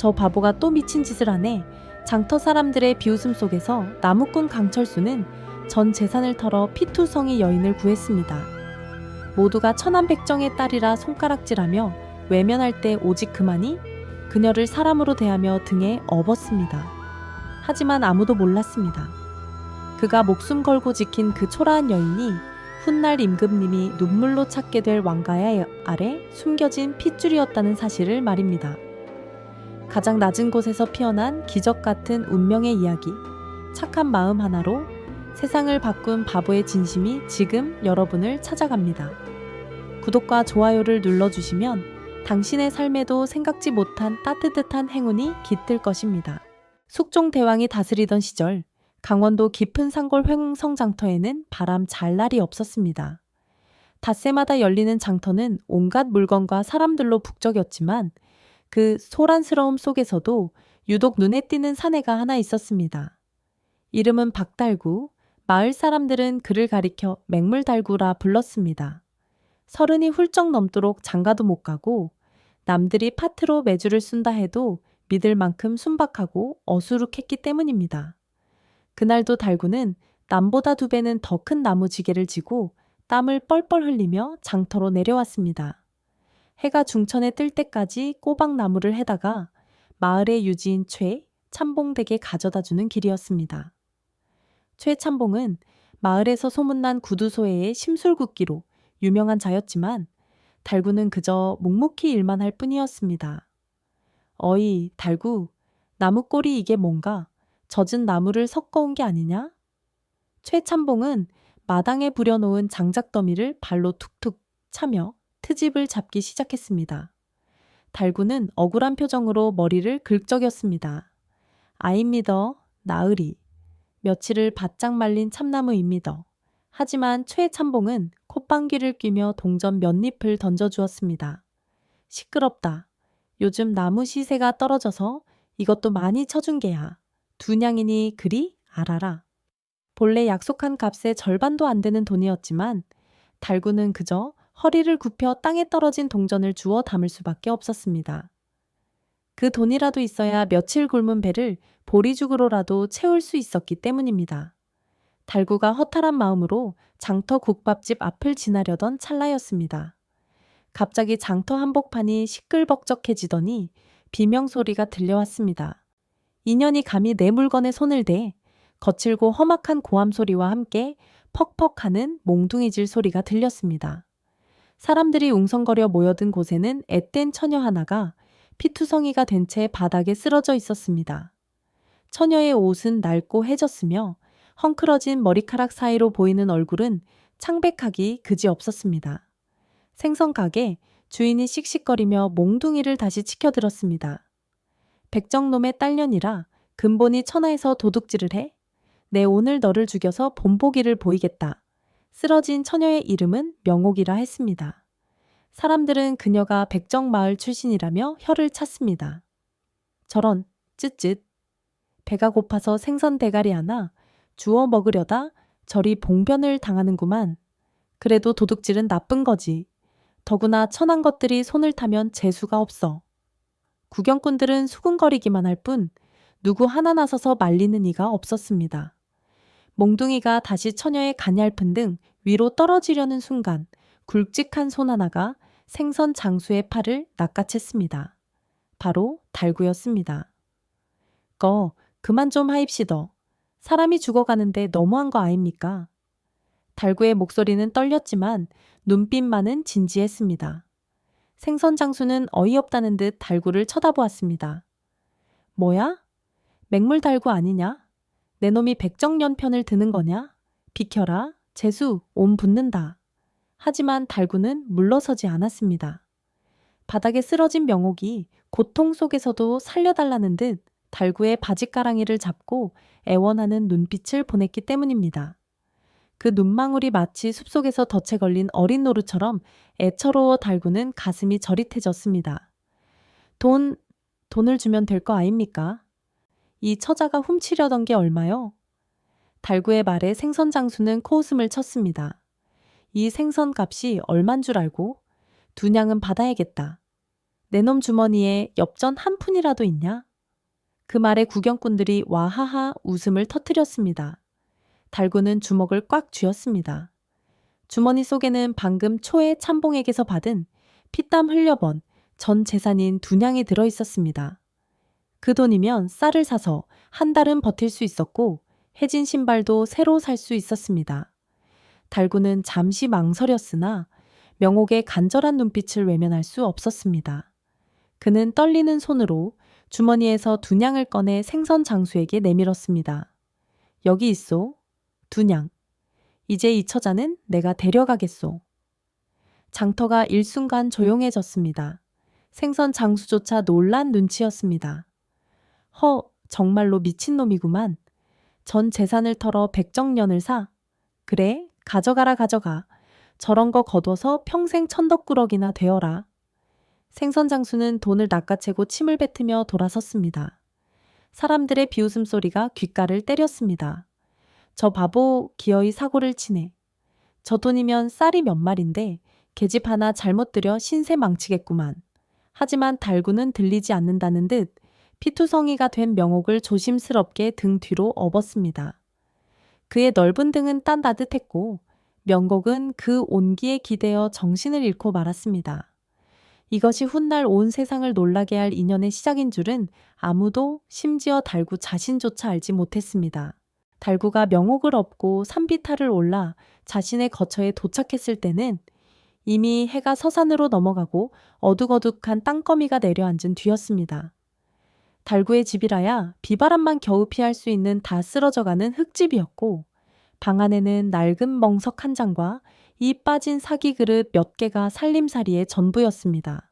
저 바보가 또 미친 짓을 하네. 장터 사람들의 비웃음 속에서 나무꾼 강철수는 전 재산을 털어 피투성이 여인을 구했습니다. 모두가 천안백정의 딸이라 손가락질하며 외면할 때 오직 그만이 그녀를 사람으로 대하며 등에 업었습니다. 하지만 아무도 몰랐습니다. 그가 목숨 걸고 지킨 그 초라한 여인이 훗날 임금님이 눈물로 찾게 될 왕가의 아래 숨겨진 핏줄이었다는 사실을 말입니다. 가장 낮은 곳에서 피어난 기적 같은 운명의 이야기, 착한 마음 하나로 세상을 바꾼 바보의 진심이 지금 여러분을 찾아갑니다. 구독과 좋아요를 눌러주시면 당신의 삶에도 생각지 못한 따뜻한 행운이 깃들 것입니다. 숙종대왕이 다스리던 시절 강원도 깊은 산골 회웅성 장터에는 바람 잘 날이 없었습니다. 닷새마다 열리는 장터는 온갖 물건과 사람들로 북적였지만 그 소란스러움 속에서도 유독 눈에 띄는 사내가 하나 있었습니다. 이름은 박달구, 마을 사람들은 그를 가리켜 맹물달구라 불렀습니다. 30이 훌쩍 넘도록 장가도 못 가고 남들이 파트로 매주를 쓴다 해도 믿을 만큼 순박하고 어수룩했기 때문입니다. 그날도 달구는 남보다 2배는 더 큰 나무 지게를 지고 땀을 뻘뻘 흘리며 장터로 내려왔습니다. 해가 중천에 뜰 때까지 꼬박나무를 해다가 마을의 유지인 최 참봉댁에 가져다주는 길이었습니다. 최 참봉은 마을에서 소문난 구두소해의 심술굽기로 유명한 자였지만 달구는 그저 묵묵히 일만 할 뿐이었습니다. 어이, 달구, 나무꼴이 이게 뭔가? 젖은 나무를 섞어온 게 아니냐? 최 참봉은 마당에 부려놓은 장작더미를 발로 툭툭 차며 트집을 잡기 시작했습니다. 달구는 억울한 표정으로 머리를 긁적였습니다. 아입니다. 나으리. 며칠을 바짝 말린 참나무입니다. 하지만 최 참봉은 콧방귀를 뀌며 동전 몇 잎을 던져주었습니다. 시끄럽다. 요즘 나무 시세가 떨어져서 이것도 많이 쳐준 게야. 2냥이니 그리 알아라. 본래 약속한 값의 절반도 안 되는 돈이었지만 달구는 그저 허리를 굽혀 땅에 떨어진 동전을 주워 담을 수밖에 없었습니다. 그 돈이라도 있어야 며칠 굶은 배를 보리죽으로라도 채울 수 있었기 때문입니다. 달구가 허탈한 마음으로 장터 국밥집 앞을 지나려던 찰나였습니다. 갑자기 장터 한복판이 시끌벅적해지더니 비명소리가 들려왔습니다. 인연이 감히 내 물건에 손을 대 거칠고 험악한 고함소리와 함께 퍽퍽하는 몽둥이질 소리가 들렸습니다. 사람들이 웅성거려 모여든 곳에는 앳된 처녀 하나가 피투성이가 된 채 바닥에 쓰러져 있었습니다. 처녀의 옷은 낡고 해졌으며 헝클어진 머리카락 사이로 보이는 얼굴은 창백하기 그지없었습니다. 생선가게 주인이 씩씩거리며 몽둥이를 다시 치켜들었습니다. 백정놈의 딸년이라 근본이 천하에서 도둑질을 해? 내 오늘 너를 죽여서 본보기를 보이겠다. 쓰러진 처녀의 이름은 명옥이라 했습니다. 사람들은 그녀가 백정마을 출신이라며 혀를 찼습니다. 저런, 쯧쯧. 배가 고파서 생선 대가리 하나 주워 먹으려다 저리 봉변을 당하는구만. 그래도 도둑질은 나쁜 거지. 더구나 천한 것들이 손을 타면 재수가 없어. 구경꾼들은 수군거리기만 할 뿐 누구 하나 나서서 말리는 이가 없었습니다. 몽둥이가 다시 처녀의 가냘픈 등 위로 떨어지려는 순간 굵직한 손 하나가 생선 장수의 팔을 낚아챘습니다. 바로 달구였습니다. 그만 좀 하입시더. 사람이 죽어가는데 너무한 거 아닙니까? 달구의 목소리는 떨렸지만 눈빛만은 진지했습니다. 생선 장수는 어이없다는 듯 달구를 쳐다보았습니다. 뭐야? 맹물달구 아니냐? 내 놈이 백정년 편을 드는 거냐? 비켜라. 재수, 온 붙는다. 하지만 달구는 물러서지 않았습니다. 바닥에 쓰러진 명옥이 고통 속에서도 살려달라는 듯 달구의 바짓가랑이를 잡고 애원하는 눈빛을 보냈기 때문입니다. 그 눈망울이 마치 숲속에서 덫에 걸린 어린 노루처럼 애처로워 달구는 가슴이 저릿해졌습니다. 돈을 주면 될 거 아닙니까? 이 처자가 훔치려던 게 얼마요? 달구의 말에 생선 장수는 코웃음을 쳤습니다. 이 생선 값이 얼만 줄 알고? 2냥은 받아야겠다. 내 놈 주머니에 엽전 한 푼이라도 있냐? 그 말에 구경꾼들이 와하하 웃음을 터뜨렸습니다. 달구는 주먹을 꽉 쥐었습니다. 주머니 속에는 방금 초에 참봉에게서 받은 피땀 흘려번 전 재산인 2냥이 들어 있었습니다. 그 돈이면 쌀을 사서 한 달은 버틸 수 있었고 해진 신발도 새로 살 수 있었습니다. 달구는 잠시 망설였으나 명옥의 간절한 눈빛을 외면할 수 없었습니다. 그는 떨리는 손으로 주머니에서 2냥을 꺼내 생선 장수에게 내밀었습니다. 여기 있소. 2냥. 이제 이 처자는 내가 데려가겠소. 장터가 일순간 조용해졌습니다. 생선 장수조차 놀란 눈치였습니다. 정말로 미친놈이구만. 전 재산을 털어 백정년을 사. 그래, 가져가라 가져가. 저런 거 거둬서 평생 천덕꾸러기나 되어라. 생선 장수는 돈을 낚아채고 침을 뱉으며 돌아섰습니다. 사람들의 비웃음 소리가 귓가를 때렸습니다. 저 바보 기어이 사고를 치네. 저 돈이면 쌀이 몇 마리인데 계집 하나 잘못 들여 신세 망치겠구만. 하지만 달구는 들리지 않는다는 듯 피투성이가 된 명옥을 조심스럽게 등 뒤로 업었습니다. 그의 넓은 등은 따뜻했고 명곡은 그 온기에 기대어 정신을 잃고 말았습니다. 이것이 훗날 온 세상을 놀라게 할 인연의 시작인 줄은 아무도 심지어 달구 자신조차 알지 못했습니다. 달구가 명옥을 업고 산비탈을 올라 자신의 거처에 도착했을 때는 이미 해가 서산으로 넘어가고 어둑어둑한 땅거미가 내려앉은 뒤였습니다. 달구의 집이라야 비바람만 겨우 피할 수 있는 다 쓰러져가는 흙집이었고 방 안에는 낡은 멍석 한 장과 이 빠진 사기 그릇 몇 개가 살림살이의 전부였습니다.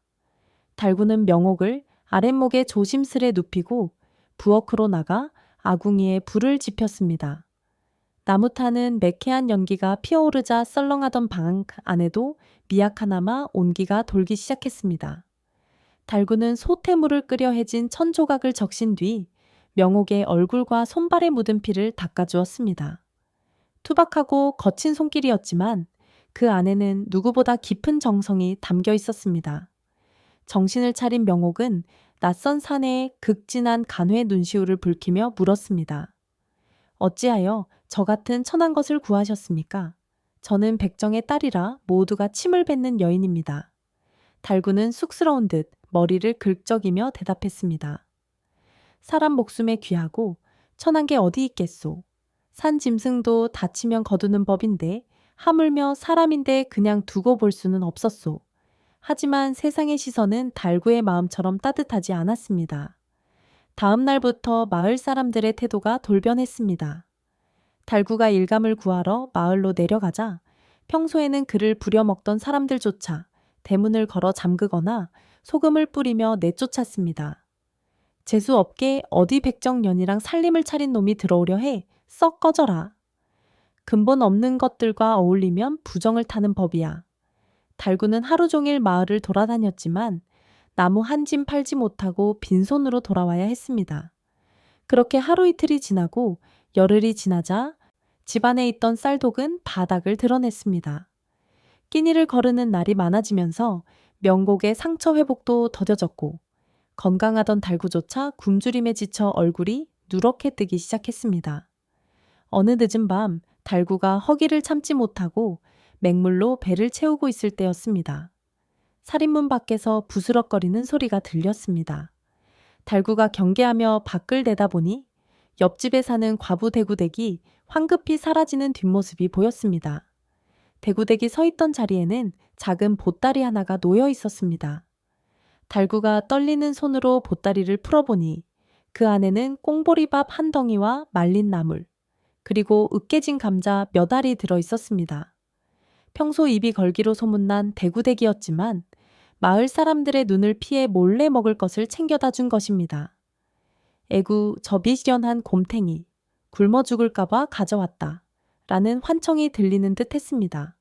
달구는 명옥을 아랫목에 조심스레 눕히고 부엌으로 나가 아궁이에 불을 지폈습니다. 나무 타는 매캐한 연기가 피어오르자 썰렁하던 방 안에도 미약하나마 온기가 돌기 시작했습니다. 달구는 소태물을 끓여 해진 천조각을 적신 뒤 명옥의 얼굴과 손발에 묻은 피를 닦아주었습니다. 투박하고 거친 손길이었지만 그 안에는 누구보다 깊은 정성이 담겨 있었습니다. 정신을 차린 명옥은 낯선 사내의 극진한 간회 눈시울을 붉히며 물었습니다. 어찌하여 저 같은 천한 것을 구하셨습니까? 저는 백정의 딸이라 모두가 침을 뱉는 여인입니다. 달구는 쑥스러운 듯 머리를 긁적이며 대답했습니다. 사람 목숨에 귀하고 천한 게 어디 있겠소. 산 짐승도 다치면 거두는 법인데 하물며 사람인데 그냥 두고 볼 수는 없었소. 하지만 세상의 시선은 달구의 마음처럼 따뜻하지 않았습니다. 다음 날부터 마을 사람들의 태도가 돌변했습니다. 달구가 일감을 구하러 마을로 내려가자 평소에는 그를 부려먹던 사람들조차 대문을 걸어 잠그거나 소금을 뿌리며 내쫓았습니다. 재수 없게 어디 백정년이랑 살림을 차린 놈이 들어오려 해. 썩 꺼져라. 근본 없는 것들과 어울리면 부정을 타는 법이야. 달구는 하루 종일 마을을 돌아다녔지만 나무 한 짐 팔지 못하고 빈손으로 돌아와야 했습니다. 그렇게 하루 이틀이 지나고 열흘이 지나자 집안에 있던 쌀독은 바닥을 드러냈습니다. 끼니를 거르는 날이 많아지면서 명곡의 상처 회복도 더뎌졌고 건강하던 달구조차 굶주림에 지쳐 얼굴이 누렇게 뜨기 시작했습니다. 어느 늦은 밤 달구가 허기를 참지 못하고 맹물로 배를 채우고 있을 때였습니다. 살인문 밖에서 부스럭거리는 소리가 들렸습니다. 달구가 경계하며 밖을 내다보니 옆집에 사는 과부 대구댁이 황급히 사라지는 뒷모습이 보였습니다. 대구댁이 서 있던 자리에는 작은 보따리 하나가 놓여 있었습니다. 달구가 떨리는 손으로 보따리를 풀어보니 그 안에는 꽁보리밥 한 덩이와 말린 나물, 그리고 으깨진 감자 몇 알이 들어 있었습니다. 평소 입이 걸기로 소문난 대구댁이었지만 마을 사람들의 눈을 피해 몰래 먹을 것을 챙겨다 준 것입니다. 에구 저 비련한 곰탱이, 굶어 죽을까봐 가져왔다 라는 환청이 들리는 듯 했습니다.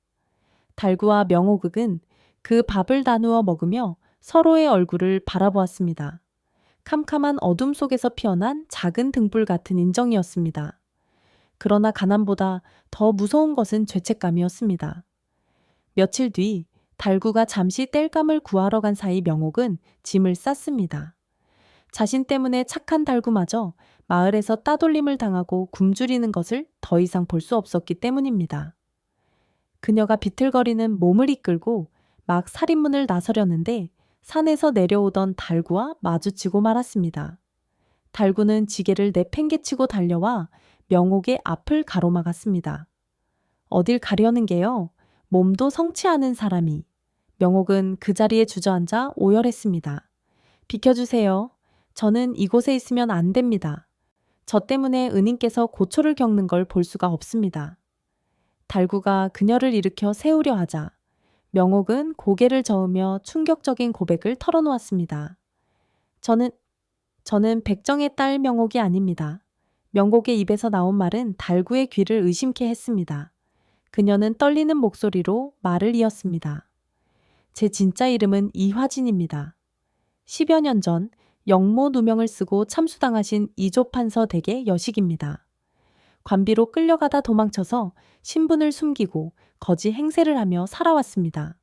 달구와 명호극은 그 밥을 나누어 먹으며 서로의 얼굴을 바라보았습니다. 캄캄한 어둠 속에서 피어난 작은 등불 같은 인정이었습니다. 그러나 가난보다 더 무서운 것은 죄책감이었습니다. 며칠 뒤 달구가 잠시 땔감을 구하러 간 사이 명옥은 짐을 쌌습니다. 자신 때문에 착한 달구마저 마을에서 따돌림을 당하고 굶주리는 것을 더 이상 볼 수 없었기 때문입니다. 그녀가 비틀거리는 몸을 이끌고 막 살인문을 나서려는데 산에서 내려오던 달구와 마주치고 말았습니다. 달구는 지게를 내팽개치고 달려와 명옥의 앞을 가로막았습니다. 어딜 가려는 게요? 몸도 성치 않은 사람이. 명옥은 그 자리에 주저앉아 오열했습니다. 비켜주세요. 저는 이곳에 있으면 안 됩니다. 저 때문에 은인께서 고초를 겪는 걸 볼 수가 없습니다. 달구가 그녀를 일으켜 세우려 하자 명옥은 고개를 저으며 충격적인 고백을 털어놓았습니다. 저는 백정의 딸 명옥이 아닙니다. 명옥의 입에서 나온 말은 달구의 귀를 의심케 했습니다. 그녀는 떨리는 목소리로 말을 이었습니다. 제 진짜 이름은 이화진입니다. 10여 년 전 영모 누명을 쓰고 참수당하신 이조판서 댁의 여식입니다. 관비로 끌려가다 도망쳐서 신분을 숨기고 거지 행세를 하며 살아왔습니다.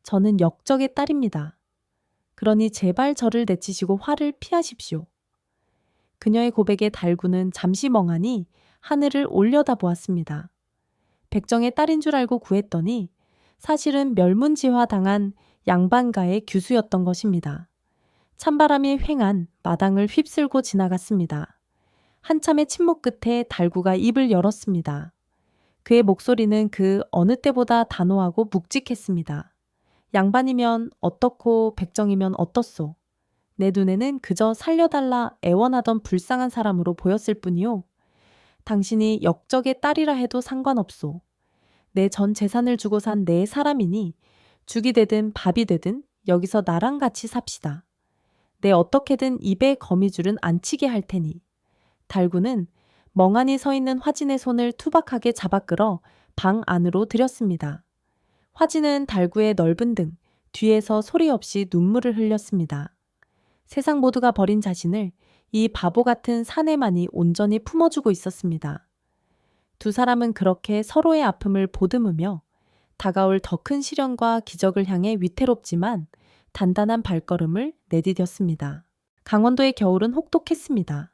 저는 역적의 딸입니다. 그러니 제발 저를 내치시고 화를 피하십시오. 그녀의 고백에 달구는 잠시 멍하니 하늘을 올려다보았습니다. 백정의 딸인 줄 알고 구했더니 사실은 멸문지화 당한 양반가의 규수였던 것입니다. 찬바람이 휑한 마당을 휩쓸고 지나갔습니다. 한참의 침묵 끝에 달구가 입을 열었습니다. 그의 목소리는 그 어느 때보다 단호하고 묵직했습니다. 양반이면 어떻고 백정이면 어떻소. 내 눈에는 그저 살려달라 애원하던 불쌍한 사람으로 보였을 뿐이요. 당신이 역적의 딸이라 해도 상관없소. 내 전 재산을 주고 산 내 사람이니 죽이 되든 밥이 되든 여기서 나랑 같이 삽시다. 내 어떻게든 입에 거미줄은 안 치게 할 테니. 달구는 멍하니 서 있는 화진의 손을 투박하게 잡아 끌어 방 안으로 들였습니다. 화진은 달구의 넓은 등 뒤에서 소리 없이 눈물을 흘렸습니다. 세상 모두가 버린 자신을 이 바보 같은 사내만이 온전히 품어주고 있었습니다. 두 사람은 그렇게 서로의 아픔을 보듬으며 다가올 더 큰 시련과 기적을 향해 위태롭지만 단단한 발걸음을 내디뎠습니다. 강원도의 겨울은 혹독했습니다.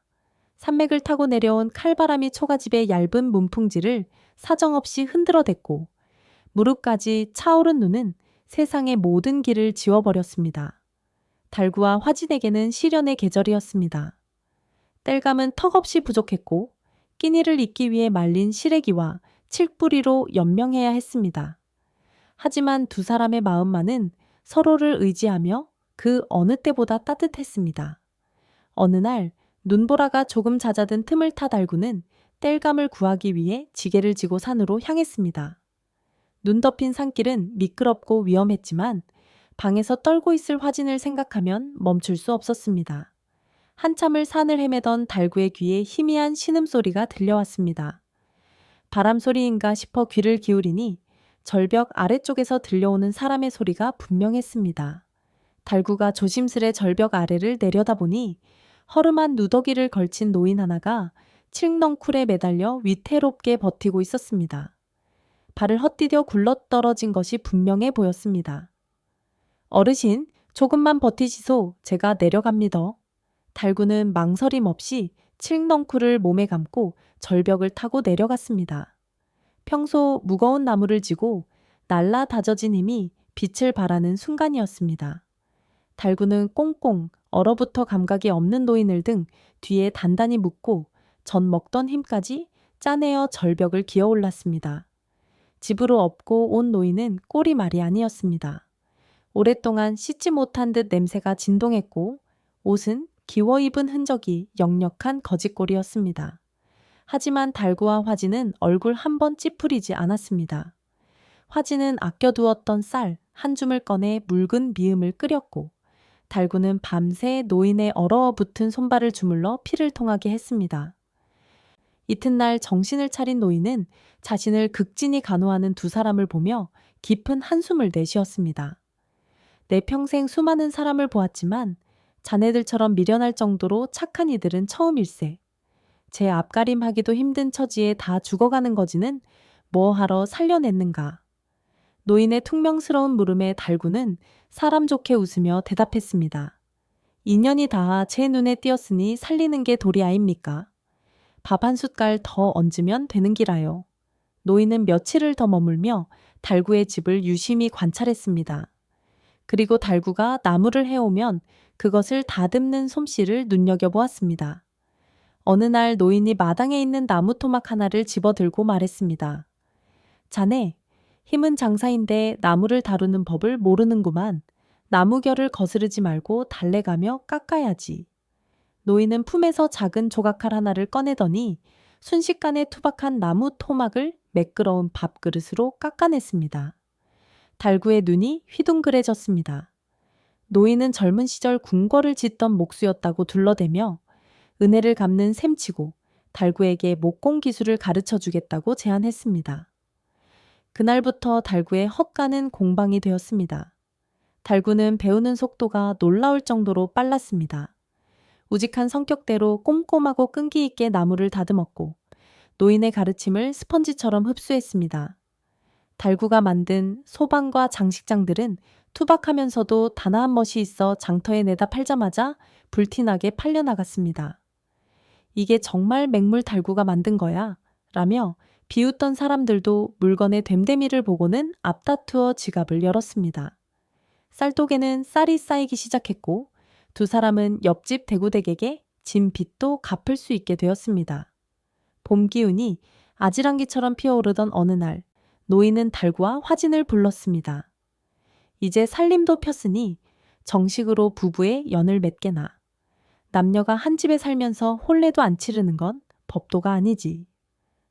산맥을 타고 내려온 칼바람이 초가집의 얇은 문풍지를 사정없이 흔들어댔고 무릎까지 차오른 눈은 세상의 모든 길을 지워버렸습니다. 달구와 화진에게는 시련의 계절이었습니다. 땔감은 턱없이 부족했고 끼니를 잇기 위해 말린 시래기와 칡뿌리로 연명해야 했습니다. 하지만 두 사람의 마음만은 서로를 의지하며 그 어느 때보다 따뜻했습니다. 어느 날 눈보라가 조금 잦아든 틈을 타 달구는 땔감을 구하기 위해 지게를 지고 산으로 향했습니다. 눈 덮인 산길은 미끄럽고 위험했지만 방에서 떨고 있을 화진을 생각하면 멈출 수 없었습니다. 한참을 산을 헤매던 달구의 귀에 희미한 신음소리가 들려왔습니다. 바람소리인가 싶어 귀를 기울이니 절벽 아래쪽에서 들려오는 사람의 소리가 분명했습니다. 달구가 조심스레 절벽 아래를 내려다보니 허름한 누더기를 걸친 노인 하나가 칡넝쿨에 매달려 위태롭게 버티고 있었습니다. 발을 헛디뎌 굴러떨어진 것이 분명해 보였습니다. 어르신, 조금만 버티시소. 제가 내려갑니다. 달구는 망설임 없이 칡넝쿨을 몸에 감고 절벽을 타고 내려갔습니다. 평소 무거운 나무를 지고 날라 다져진 힘이 빛을 발하는 순간이었습니다. 달구는 꽁꽁 얼어붙어 감각이 없는 노인을 등 뒤에 단단히 묶고 전 먹던 힘까지 짜내어 절벽을 기어올랐습니다. 집으로 업고 온 노인은 꼴이 말이 아니었습니다. 오랫동안 씻지 못한 듯 냄새가 진동했고 옷은 기워 입은 흔적이 역력한 거짓골이었습니다. 하지만 달구와 화진은 얼굴 한 번 찌푸리지 않았습니다. 화진은 아껴두었던 쌀 한 줌을 꺼내 묽은 미음을 끓였고 달구는 밤새 노인의 얼어붙은 손발을 주물러 피를 통하게 했습니다. 이튿날 정신을 차린 노인은 자신을 극진히 간호하는 두 사람을 보며 깊은 한숨을 내쉬었습니다. 내 평생 수많은 사람을 보았지만 자네들처럼 미련할 정도로 착한 이들은 처음일세. 제 앞가림하기도 힘든 처지에 다 죽어가는 거지는 뭐하러 살려냈는가. 노인의 퉁명스러운 물음에 달구는 사람 좋게 웃으며 대답했습니다. 인연이 닿아 제 눈에 띄었으니 살리는 게 도리 아닙니까? 밥 한 숟갈 더 얹으면 되는 기라요. 노인은 며칠을 더 머물며 달구의 집을 유심히 관찰했습니다. 그리고 달구가 나무를 해오면 그것을 다듬는 솜씨를 눈여겨보았습니다. 어느 날 노인이 마당에 있는 나무 토막 하나를 집어들고 말했습니다. 자네, 힘은 장사인데 나무를 다루는 법을 모르는구만. 나무결을 거스르지 말고 달래가며 깎아야지. 노인은 품에서 작은 조각칼 하나를 꺼내더니 순식간에 투박한 나무 토막을 매끄러운 밥그릇으로 깎아냈습니다. 달구의 눈이 휘둥그레졌습니다. 노인은 젊은 시절 궁궐을 짓던 목수였다고 둘러대며 은혜를 갚는 셈치고 달구에게 목공 기술을 가르쳐 주겠다고 제안했습니다. 그날부터 달구의 헛가는 공방이 되었습니다. 달구는 배우는 속도가 놀라울 정도로 빨랐습니다. 우직한 성격대로 꼼꼼하고 끈기 있게 나무를 다듬었고 노인의 가르침을 스펀지처럼 흡수했습니다. 달구가 만든 소방과 장식장들은 투박하면서도 단아한 멋이 있어 장터에 내다 팔자마자 불티나게 팔려나갔습니다. 이게 정말 맹물 달구가 만든 거야? 라며 비웃던 사람들도 물건의 됨됨이를 보고는 앞다투어 지갑을 열었습니다. 쌀독에는 쌀이 쌓이기 시작했고 두 사람은 옆집 대구댁에게 진 빚도 갚을 수 있게 되었습니다. 봄 기운이 아지랑기처럼 피어오르던 어느 날 노인은 달구와 화진을 불렀습니다. 이제 살림도 폈으니 정식으로 부부의 연을 맺게나. 남녀가 한 집에 살면서 혼례도 안 치르는 건 법도가 아니지.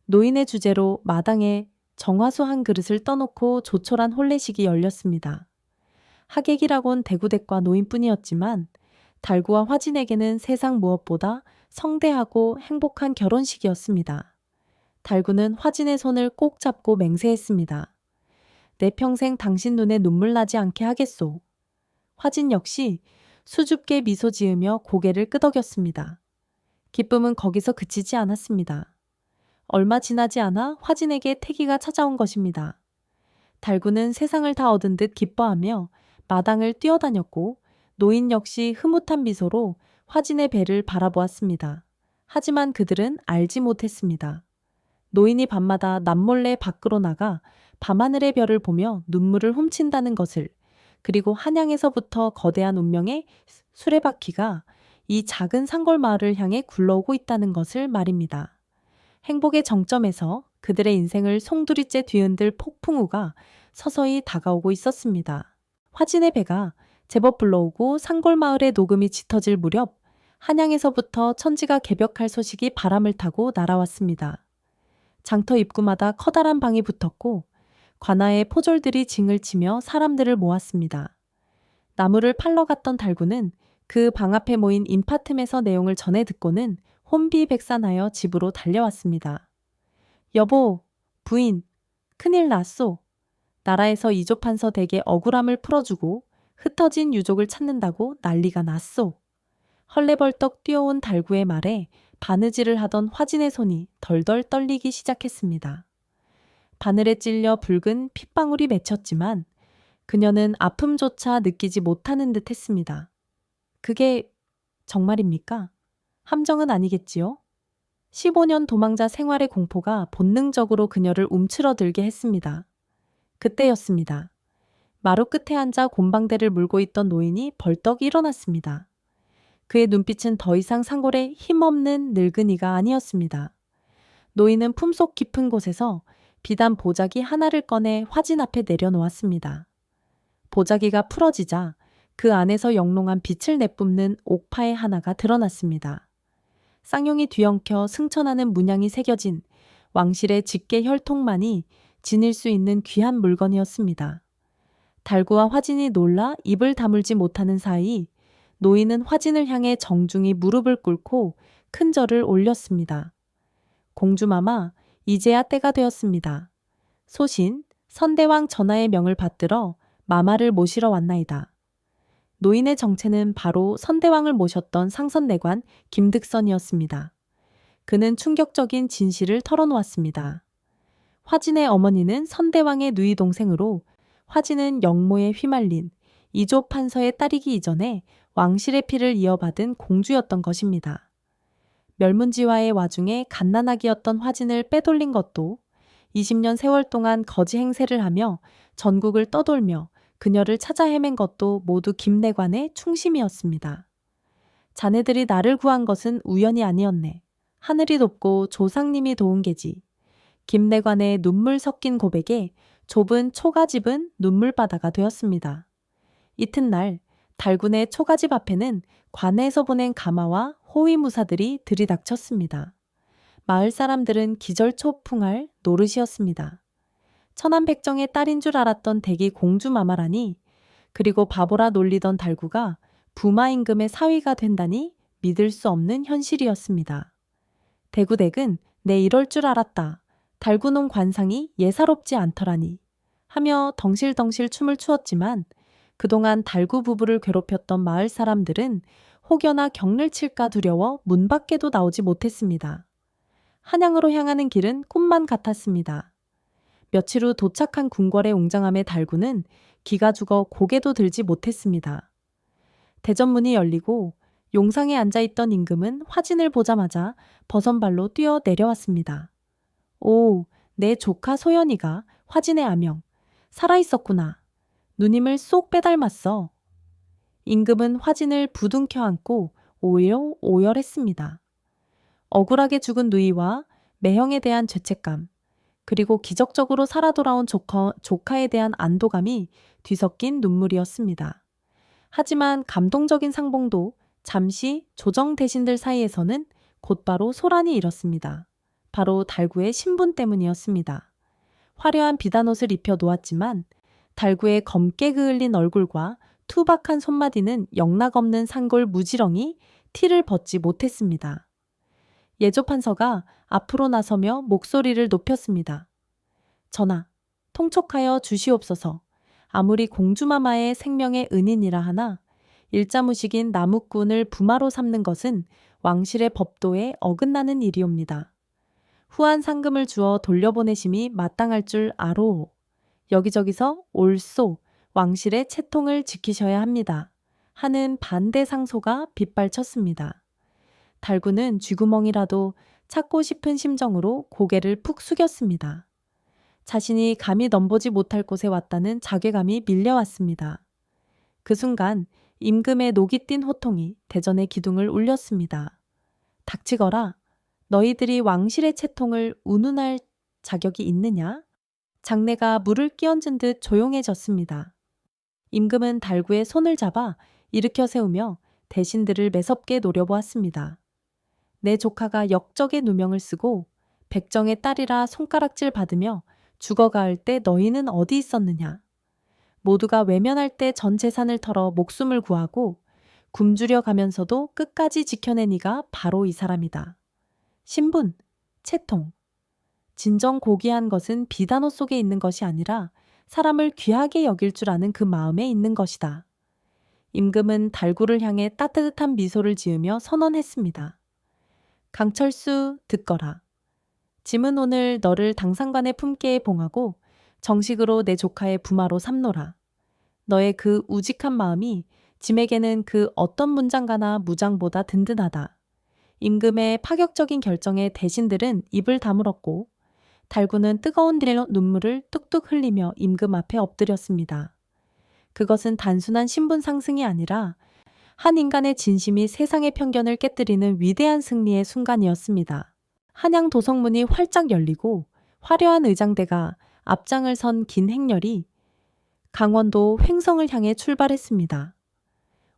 노인의 주제로 마당에 정화수 한 그릇을 떠놓고 조촐한 혼례식이 열렸습니다. 하객이라곤 대구댁과 노인뿐이었지만 달구와 화진에게는 세상 무엇보다 성대하고 행복한 결혼식이었습니다. 달구는 화진의 손을 꼭 잡고 맹세했습니다. 내 평생 당신 눈에 눈물 나지 않게 하겠소. 화진 역시 수줍게 미소 지으며 고개를 끄덕였습니다. 기쁨은 거기서 그치지 않았습니다. 얼마 지나지 않아 화진에게 태기가 찾아온 것입니다. 달구는 세상을 다 얻은 듯 기뻐하며 마당을 뛰어다녔고 노인 역시 흐뭇한 미소로 화진의 배를 바라보았습니다. 하지만 그들은 알지 못했습니다. 노인이 밤마다 남몰래 밖으로 나가 밤하늘의 별을 보며 눈물을 훔친다는 것을, 그리고 한양에서부터 거대한 운명의 수레바퀴가 이 작은 산골 마을을 향해 굴러오고 있다는 것을 말입니다. 행복의 정점에서 그들의 인생을 송두리째 뒤흔들 폭풍우가 서서히 다가오고 있었습니다. 화진의 배가 제법 불러오고 산골 마을의 녹음이 짙어질 무렵 한양에서부터 천지가 개벽할 소식이 바람을 타고 날아왔습니다. 장터 입구마다 커다란 방이 붙었고 관아의 포졸들이 징을 치며 사람들을 모았습니다. 나무를 팔러 갔던 달구는 그 방 앞에 모인 인파 틈에서 내용을 전해 듣고는 혼비백산하여 집으로 달려왔습니다. 여보, 부인, 큰일 났소. 나라에서 이조판서 댁의 억울함을 풀어주고 흩어진 유족을 찾는다고 난리가 났소. 헐레벌떡 뛰어온 달구의 말에 바느질을 하던 화진의 손이 덜덜 떨리기 시작했습니다. 바늘에 찔려 붉은 핏방울이 맺혔지만 그녀는 아픔조차 느끼지 못하는 듯 했습니다. 그게 정말입니까? 함정은 아니겠지요? 15년 도망자 생활의 공포가 본능적으로 그녀를 움츠러들게 했습니다. 그때였습니다. 마루 끝에 앉아 곰방대를 물고 있던 노인이 벌떡 일어났습니다. 그의 눈빛은 더 이상 산골의 힘없는 늙은이가 아니었습니다. 노인은 품속 깊은 곳에서 비단 보자기 하나를 꺼내 화진 앞에 내려놓았습니다. 보자기가 풀어지자 그 안에서 영롱한 빛을 내뿜는 옥파의 하나가 드러났습니다. 쌍용이 뒤엉켜 승천하는 문양이 새겨진 왕실의 직계 혈통만이 지닐 수 있는 귀한 물건이었습니다. 달구와 화진이 놀라 입을 다물지 못하는 사이 노인은 화진을 향해 정중히 무릎을 꿇고 큰 절을 올렸습니다. 공주마마, 이제야 때가 되었습니다. 소신, 선대왕 전하의 명을 받들어 마마를 모시러 왔나이다. 노인의 정체는 바로 선대왕을 모셨던 상선내관 김득선이었습니다. 그는 충격적인 진실을 털어놓았습니다. 화진의 어머니는 선대왕의 누이 동생으로 화진은 영모에 휘말린 이조 판서의 딸이기 이전에 왕실의 피를 이어받은 공주였던 것입니다. 멸문지화의 와중에 갓난아기였던 화진을 빼돌린 것도 20년 세월 동안 거지 행세를 하며 전국을 떠돌며 그녀를 찾아 헤맨 것도 모두 김내관의 충심이었습니다. 자네들이 나를 구한 것은 우연이 아니었네. 하늘이 돕고 조상님이 도운 게지. 김내관의 눈물 섞인 고백에 좁은 초가집은 눈물바다가 되었습니다. 이튿날 달군의 초가집 앞에는 관에서 보낸 가마와 호위무사들이 들이닥쳤습니다. 마을 사람들은 기절초풍할 노릇이었습니다. 천안백정의 딸인 줄 알았던 댁이 공주마마라니, 그리고 바보라 놀리던 달구가 부마 임금의 사위가 된다니 믿을 수 없는 현실이었습니다. 대구댁은 내 이럴 줄 알았다. 달구놈 관상이 예사롭지 않더라니 하며 덩실덩실 춤을 추었지만 그동안 달구 부부를 괴롭혔던 마을 사람들은 혹여나 경를 칠까 두려워 문 밖에도 나오지 못했습니다. 한양으로 향하는 길은 꿈만 같았습니다. 며칠 후 도착한 궁궐의 웅장함에 달구는 기가 죽어 고개도 들지 못했습니다. 대전문이 열리고 용상에 앉아있던 임금은 화진을 보자마자 버선발로 뛰어 내려왔습니다. 오, 내 조카 소연이가 화진의 아명, 살아있었구나. 누님을 쏙 빼닮았어. 임금은 화진을 부둥켜 안고 오히려 오열했습니다. 억울하게 죽은 누이와 매형에 대한 죄책감, 그리고 기적적으로 살아 돌아온 조카에 대한 안도감이 뒤섞인 눈물이었습니다. 하지만 감동적인 상봉도 잠시 조정 대신들 사이에서는 곧바로 소란이 일었습니다. 바로 달구의 신분 때문이었습니다. 화려한 비단옷을 입혀 놓았지만 달구의 검게 그을린 얼굴과 투박한 손마디는 영락없는 산골 무지렁이 티를 벗지 못했습니다. 예조판서가 앞으로 나서며 목소리를 높였습니다. 전하, 통촉하여 주시옵소서. 아무리 공주마마의 생명의 은인이라 하나 일자무식인 나무꾼을 부마로 삼는 것은 왕실의 법도에 어긋나는 일이옵니다. 후한 상금을 주어 돌려보내심이 마땅할 줄 아로오. 여기저기서 옳소, 왕실의 채통을 지키셔야 합니다. 하는 반대 상소가 빗발쳤습니다. 달구는 쥐구멍이라도 찾고 싶은 심정으로 고개를 푹 숙였습니다. 자신이 감히 넘보지 못할 곳에 왔다는 자괴감이 밀려왔습니다. 그 순간 임금의 녹이 띤 호통이 대전의 기둥을 울렸습니다. 닥치거라. 너희들이 왕실의 채통을 운운할 자격이 있느냐? 장내가 물을 끼얹은 듯 조용해졌습니다. 임금은 달구의 손을 잡아 일으켜 세우며 대신들을 매섭게 노려보았습니다. 내 조카가 역적의 누명을 쓰고 백정의 딸이라 손가락질 받으며 죽어가을 때 너희는 어디 있었느냐? 모두가 외면할 때 전 재산을 털어 목숨을 구하고 굶주려 가면서도 끝까지 지켜낸 이가 바로 이 사람이다. 신분, 채통. 진정 고귀한 것은 비단옷 속에 있는 것이 아니라 사람을 귀하게 여길 줄 아는 그 마음에 있는 것이다. 임금은 달구를 향해 따뜻한 미소를 지으며 선언했습니다. 강철수, 듣거라. 짐은 오늘 너를 당상관의 품계에 봉하고 정식으로 내 조카의 부마로 삼노라. 너의 그 우직한 마음이 짐에게는 그 어떤 문장가나 무장보다 든든하다. 임금의 파격적인 결정에 대신들은 입을 다물었고 달구는 뜨거운 눈물을 뚝뚝 흘리며 임금 앞에 엎드렸습니다. 그것은 단순한 신분 상승이 아니라 한 인간의 진심이 세상의 편견을 깨뜨리는 위대한 승리의 순간이었습니다. 한양 도성문이 활짝 열리고 화려한 의장대가 앞장을 선 긴 행렬이 강원도 횡성을 향해 출발했습니다.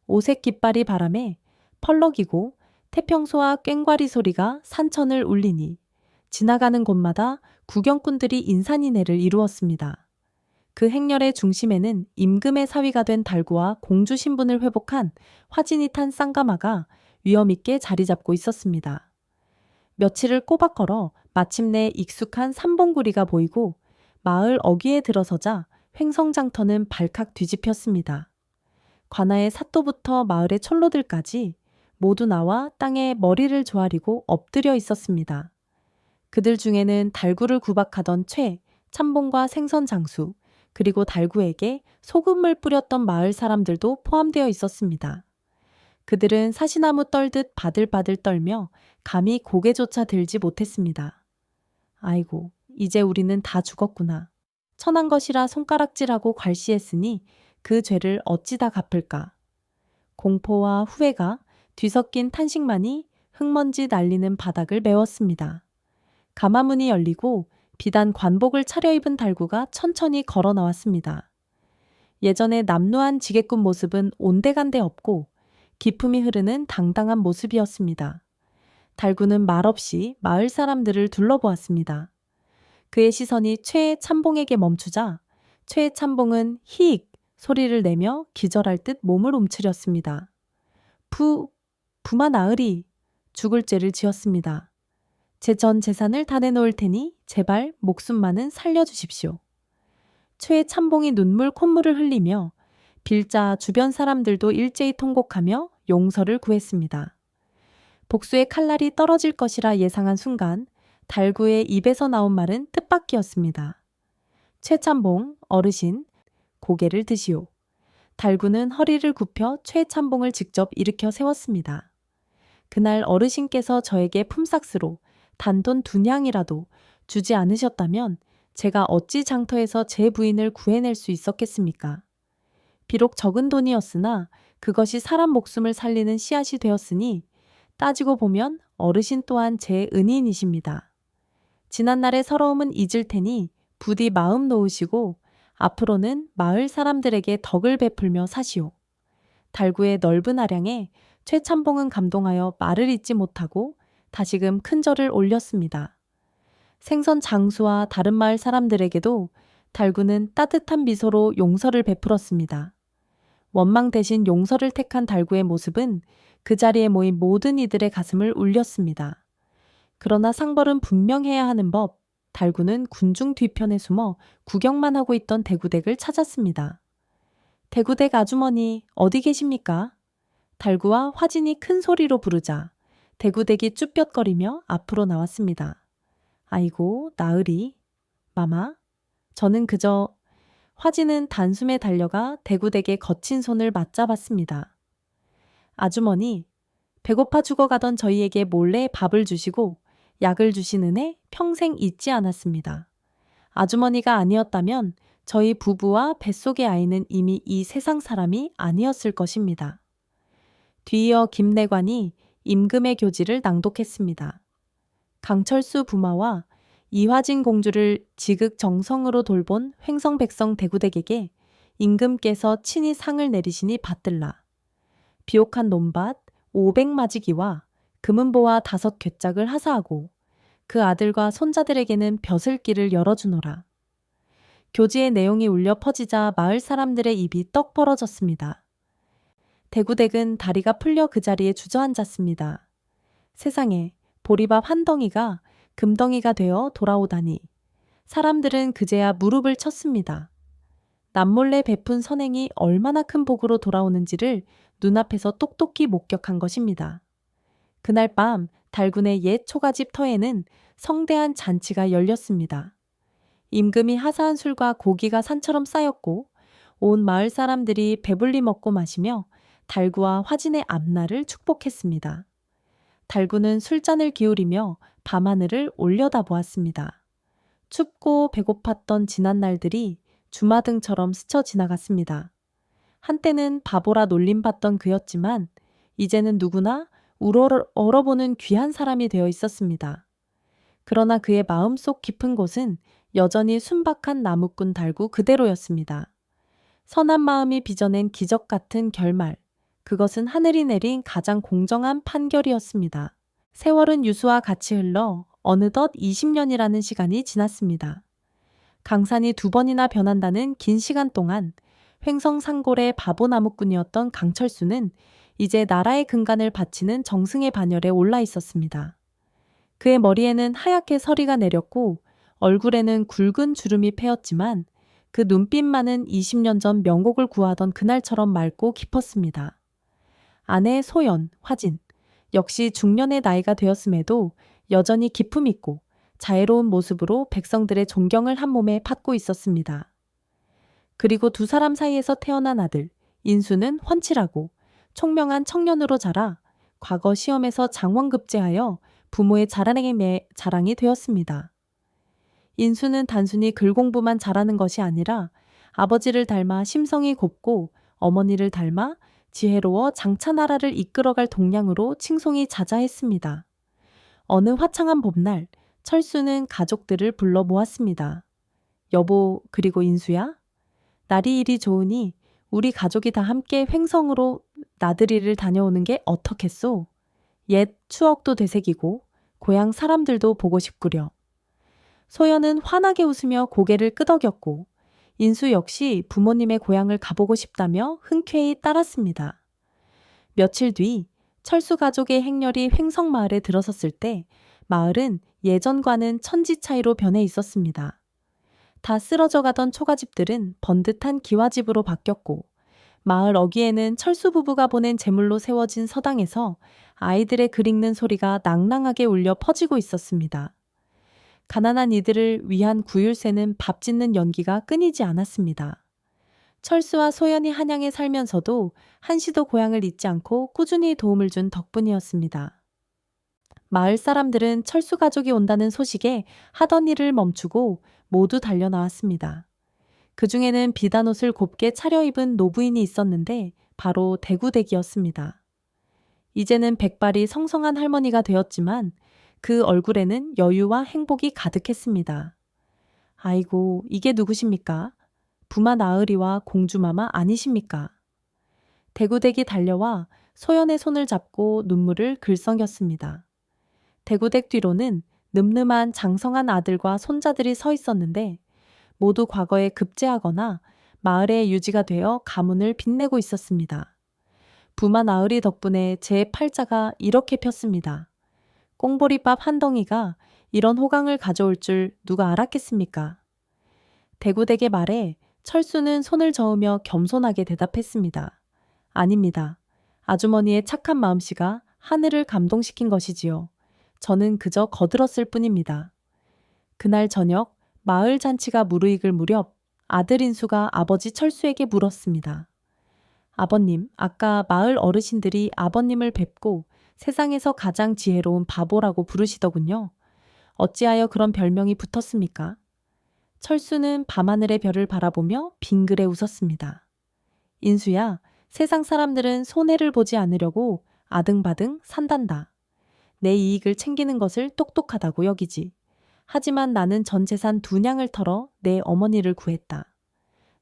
오색 깃발이 바람에 펄럭이고 태평소와 꽹과리 소리가 산천을 울리니 지나가는 곳마다 구경꾼들이 인산인해를 이루었습니다. 그 행렬의 중심에는 임금의 사위가 된 달구와 공주 신분을 회복한 화진이 탄 쌍가마가 위엄있게 자리 잡고 있었습니다. 며칠을 꼬박 걸어 마침내 익숙한 삼봉구리가 보이고 마을 어귀에 들어서자 횡성장터는 발칵 뒤집혔습니다. 관아의 사또부터 마을의 촐로들까지 모두 나와 땅에 머리를 조아리고 엎드려 있었습니다. 그들 중에는 달구를 구박하던 최, 참봉과 생선장수, 그리고 달구에게 소금을 뿌렸던 마을 사람들도 포함되어 있었습니다. 그들은 사시나무 떨듯 바들바들 떨며 감히 고개조차 들지 못했습니다. 아이고, 이제 우리는 다 죽었구나. 천한 것이라 손가락질하고 괄시했으니 그 죄를 어찌 다 갚을까. 공포와 후회가 뒤섞인 탄식만이 흙먼지 날리는 바닥을 메웠습니다. 가마문이 열리고 비단 관복을 차려입은 달구가 천천히 걸어 나왔습니다. 예전의 남루한 지게꾼 모습은 온데간데 없고 기품이 흐르는 당당한 모습이었습니다. 달구는 말없이 마을 사람들을 둘러보았습니다. 그의 시선이 최 참봉에게 멈추자 최 참봉은 히익 소리를 내며 기절할 듯 몸을 움츠렸습니다. 부마 나으리 죽을 죄를 지었습니다. 제 전 재산을 다 내놓을 테니 제발 목숨만은 살려주십시오. 최 참봉이 눈물 콧물을 흘리며 빌자 주변 사람들도 일제히 통곡하며 용서를 구했습니다. 복수의 칼날이 떨어질 것이라 예상한 순간 달구의 입에서 나온 말은 뜻밖이었습니다. 최참봉, 어르신, 고개를 드시오. 달구는 허리를 굽혀 최참봉을 직접 일으켜 세웠습니다. 그날 어르신께서 저에게 품삯으로 단돈 2냥이라도 주지 않으셨다면 제가 어찌 장터에서 제 부인을 구해낼 수 있었겠습니까? 비록 적은 돈이었으나 그것이 사람 목숨을 살리는 씨앗이 되었으니 따지고 보면 어르신 또한 제 은인이십니다. 지난날의 서러움은 잊을 테니 부디 마음 놓으시고 앞으로는 마을 사람들에게 덕을 베풀며 사시오. 달구의 넓은 아량에 최참봉은 감동하여 말을 잇지 못하고 다시금 큰 절을 올렸습니다. 생선 장수와 다른 마을 사람들에게도 달구는 따뜻한 미소로 용서를 베풀었습니다. 원망 대신 용서를 택한 달구의 모습은 그 자리에 모인 모든 이들의 가슴을 울렸습니다. 그러나 상벌은 분명해야 하는 법, 달구는 군중 뒤편에 숨어 구경만 하고 있던 대구댁을 찾았습니다. 대구댁 아주머니 어디 계십니까? 달구와 화진이 큰 소리로 부르자 대구댁이 쭈뼛거리며 앞으로 나왔습니다. 아이고, 나으리, 마마, 저는 그저... 화진은 단숨에 달려가 대구댁의 거친 손을 맞잡았습니다. 아주머니, 배고파 죽어가던 저희에게 몰래 밥을 주시고 약을 주신 은혜 평생 잊지 않았습니다. 아주머니가 아니었다면 저희 부부와 뱃속의 아이는 이미 이 세상 사람이 아니었을 것입니다. 뒤이어 김내관이 임금의 교지를 낭독했습니다. 강철수 부마와 이화진 공주를 지극정성으로 돌본 횡성백성 대구댁에게 임금께서 친히 상을 내리시니 받들라. 비옥한 논밭 500마지기와 금은보와 5 괴짝을 하사하고 그 아들과 손자들에게는 벼슬길을 열어주노라. 교지의 내용이 울려 퍼지자 마을 사람들의 입이 떡 벌어졌습니다. 대구댁은 다리가 풀려 그 자리에 주저앉았습니다. 세상에 보리밥 한 덩이가 금덩이가 되어 돌아오다니. 사람들은 그제야 무릎을 쳤습니다. 남몰래 베푼 선행이 얼마나 큰 복으로 돌아오는지를 눈앞에서 똑똑히 목격한 것입니다. 그날 밤 달군의 옛 초가집 터에는 성대한 잔치가 열렸습니다. 임금이 하사한 술과 고기가 산처럼 쌓였고 온 마을 사람들이 배불리 먹고 마시며 달구와 화진의 앞날을 축복했습니다. 달구는 술잔을 기울이며 밤하늘을 올려다보았습니다. 춥고 배고팠던 지난 날들이 주마등처럼 스쳐 지나갔습니다. 한때는 바보라 놀림받던 그였지만 이제는 누구나 얼어보는 귀한 사람이 되어 있었습니다. 그러나 그의 마음속 깊은 곳은 여전히 순박한 나무꾼 달구 그대로였습니다. 선한 마음이 빚어낸 기적 같은 결말, 그것은 하늘이 내린 가장 공정한 판결이었습니다. 세월은 유수와 같이 흘러 어느덧 20년이라는 시간이 지났습니다. 강산이 2번이나 변한다는 긴 시간 동안 횡성상골의 바보나무꾼이었던 강철수는 이제 나라의 근간을 바치는 정승의 반열에 올라 있었습니다. 그의 머리에는 하얗게 서리가 내렸고 얼굴에는 굵은 주름이 패였지만 그 눈빛만은 20년 전 명곡을 구하던 그날처럼 맑고 깊었습니다. 아내 소연, 화진, 역시 중년의 나이가 되었음에도 여전히 기품 있고 자애로운 모습으로 백성들의 존경을 한 몸에 팥고 있었습니다. 그리고 두 사람 사이에서 태어난 아들 인수는 훤칠하고 총명한 청년으로 자라 과거 시험에서 장원급제하여 부모의 자랑이 되었습니다. 인수는 단순히 글 공부만 잘하는 것이 아니라 아버지를 닮아 심성이 곱고 어머니를 닮아 지혜로워 장차 나라를 이끌어갈 동량으로 칭송이 자자했습니다. 어느 화창한 봄날 철수는 가족들을 불러 모았습니다. 여보, 그리고 인수야? 날이 이리 좋으니 우리 가족이 다 함께 횡성으로 나들이를 다녀오는 게 어떻겠소? 옛 추억도 되새기고 고향 사람들도 보고 싶구려. 소연은 환하게 웃으며 고개를 끄덕였고 인수 역시 부모님의 고향을 가보고 싶다며 흔쾌히 따랐습니다. 며칠 뒤 철수 가족의 행렬이 횡성마을에 들어섰을 때 마을은 예전과는 천지 차이로 변해 있었습니다. 다 쓰러져 가던 초가집들은 번듯한 기와집으로 바뀌었고 마을 어귀에는 철수 부부가 보낸 제물로 세워진 서당에서 아이들의 글 읽는 소리가 낭랑하게 울려 퍼지고 있었습니다. 가난한 이들을 위한 구휼세는 밥 짓는 연기가 끊이지 않았습니다. 철수와 소연이 한양에 살면서도 한시도 고향을 잊지 않고 꾸준히 도움을 준 덕분이었습니다. 마을 사람들은 철수 가족이 온다는 소식에 하던 일을 멈추고 모두 달려나왔습니다. 그 중에는 비단 옷을 곱게 차려입은 노부인이 있었는데 바로 대구댁이었습니다. 이제는 백발이 성성한 할머니가 되었지만 그 얼굴에는 여유와 행복이 가득했습니다. 아이고, 이게 누구십니까? 부마 나으리와 공주마마 아니십니까? 대구댁이 달려와 소연의 손을 잡고 눈물을 글썽였습니다. 대구댁 뒤로는 늠름한 장성한 아들과 손자들이 서 있었는데 모두 과거에 급제하거나 마을의 유지가 되어 가문을 빛내고 있었습니다. 부마 나으리 덕분에 제 팔자가 이렇게 폈습니다. 꽁보리밥 한 덩이가 이런 호강을 가져올 줄 누가 알았겠습니까? 대구댁의 말에 철수는 손을 저으며 겸손하게 대답했습니다. 아닙니다. 아주머니의 착한 마음씨가 하늘을 감동시킨 것이지요. 저는 그저 거들었을 뿐입니다. 그날 저녁 마을 잔치가 무르익을 무렵 아들 인수가 아버지 철수에게 물었습니다. 아버님, 아까 마을 어르신들이 아버님을 뵙고 세상에서 가장 지혜로운 바보라고 부르시더군요. 어찌하여 그런 별명이 붙었습니까? 철수는 밤하늘의 별을 바라보며 빙그레 웃었습니다. 인수야, 세상 사람들은 손해를 보지 않으려고 아등바등 산단다. 내 이익을 챙기는 것을 똑똑하다고 여기지. 하지만 나는 전 재산 2냥을 털어 내 어머니를 구했다.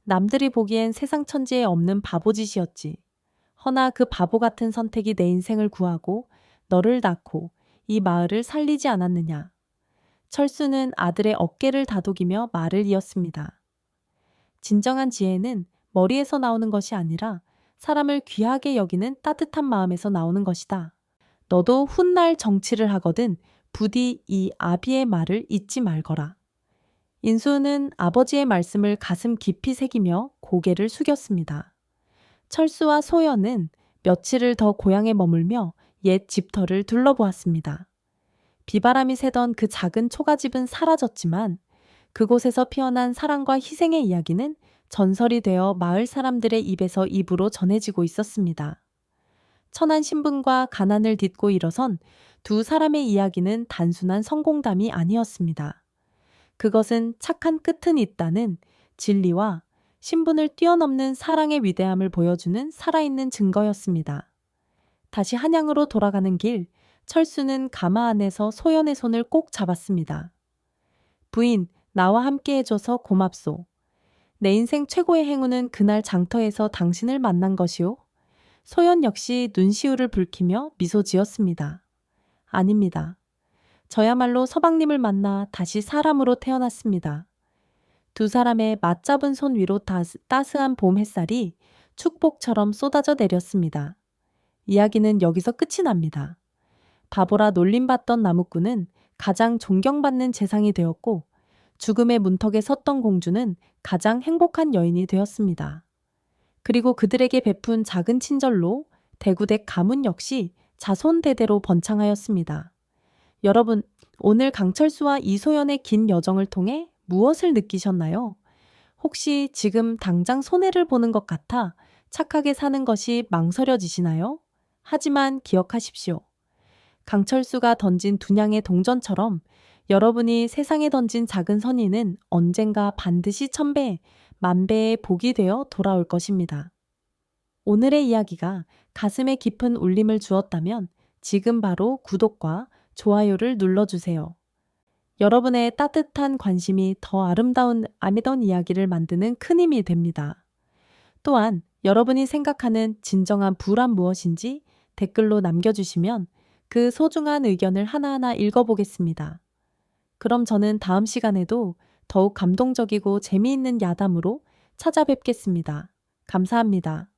남들이 보기엔 세상 천지에 없는 바보짓이었지. 허나 그 바보 같은 선택이 내 인생을 구하고 너를 낳고 이 마을을 살리지 않았느냐. 철수는 아들의 어깨를 다독이며 말을 이었습니다. 진정한 지혜는 머리에서 나오는 것이 아니라 사람을 귀하게 여기는 따뜻한 마음에서 나오는 것이다. 너도 훗날 정치를 하거든 부디 이 아비의 말을 잊지 말거라. 인수는 아버지의 말씀을 가슴 깊이 새기며 고개를 숙였습니다. 철수와 소연은 며칠을 더 고향에 머물며 옛 집터를 둘러보았습니다. 비바람이 새던 그 작은 초가집은 사라졌지만 그곳에서 피어난 사랑과 희생의 이야기는 전설이 되어 마을 사람들의 입에서 입으로 전해지고 있었습니다. 천한 신분과 가난을 딛고 일어선 두 사람의 이야기는 단순한 성공담이 아니었습니다. 그것은 착한 끝은 있다는 진리와 신분을 뛰어넘는 사랑의 위대함을 보여주는 살아있는 증거였습니다. 다시 한양으로 돌아가는 길, 철수는 가마 안에서 소연의 손을 꼭 잡았습니다. 부인, 나와 함께 해줘서 고맙소. 내 인생 최고의 행운은 그날 장터에서 당신을 만난 것이오. 소연 역시 눈시울을 붉히며 미소 지었습니다. 아닙니다. 저야말로 서방님을 만나 다시 사람으로 태어났습니다. 두 사람의 맞잡은 손 위로 따스한 봄 햇살이 축복처럼 쏟아져 내렸습니다. 이야기는 여기서 끝이 납니다. 바보라 놀림받던 나무꾼은 가장 존경받는 재상이 되었고 죽음의 문턱에 섰던 공주는 가장 행복한 여인이 되었습니다. 그리고 그들에게 베푼 작은 친절로 대구댁 가문 역시 자손대대로 번창하였습니다. 여러분, 오늘 강철수와 이소연의 긴 여정을 통해 무엇을 느끼셨나요? 혹시 지금 당장 손해를 보는 것 같아 착하게 사는 것이 망설여지시나요? 하지만 기억하십시오. 강철수가 던진 두 냥의 동전처럼 여러분이 세상에 던진 작은 선의는 언젠가 반드시 천배, 만배의 복이 되어 돌아올 것입니다. 오늘의 이야기가 가슴에 깊은 울림을 주었다면 지금 바로 구독과 좋아요를 눌러주세요. 여러분의 따뜻한 관심이 더 아름다운 아미던 이야기를 만드는 큰 힘이 됩니다. 또한 여러분이 생각하는 진정한 부란 무엇인지 댓글로 남겨주시면 그 소중한 의견을 하나하나 읽어보겠습니다. 그럼 저는 다음 시간에도 더욱 감동적이고 재미있는 야담으로 찾아뵙겠습니다. 감사합니다.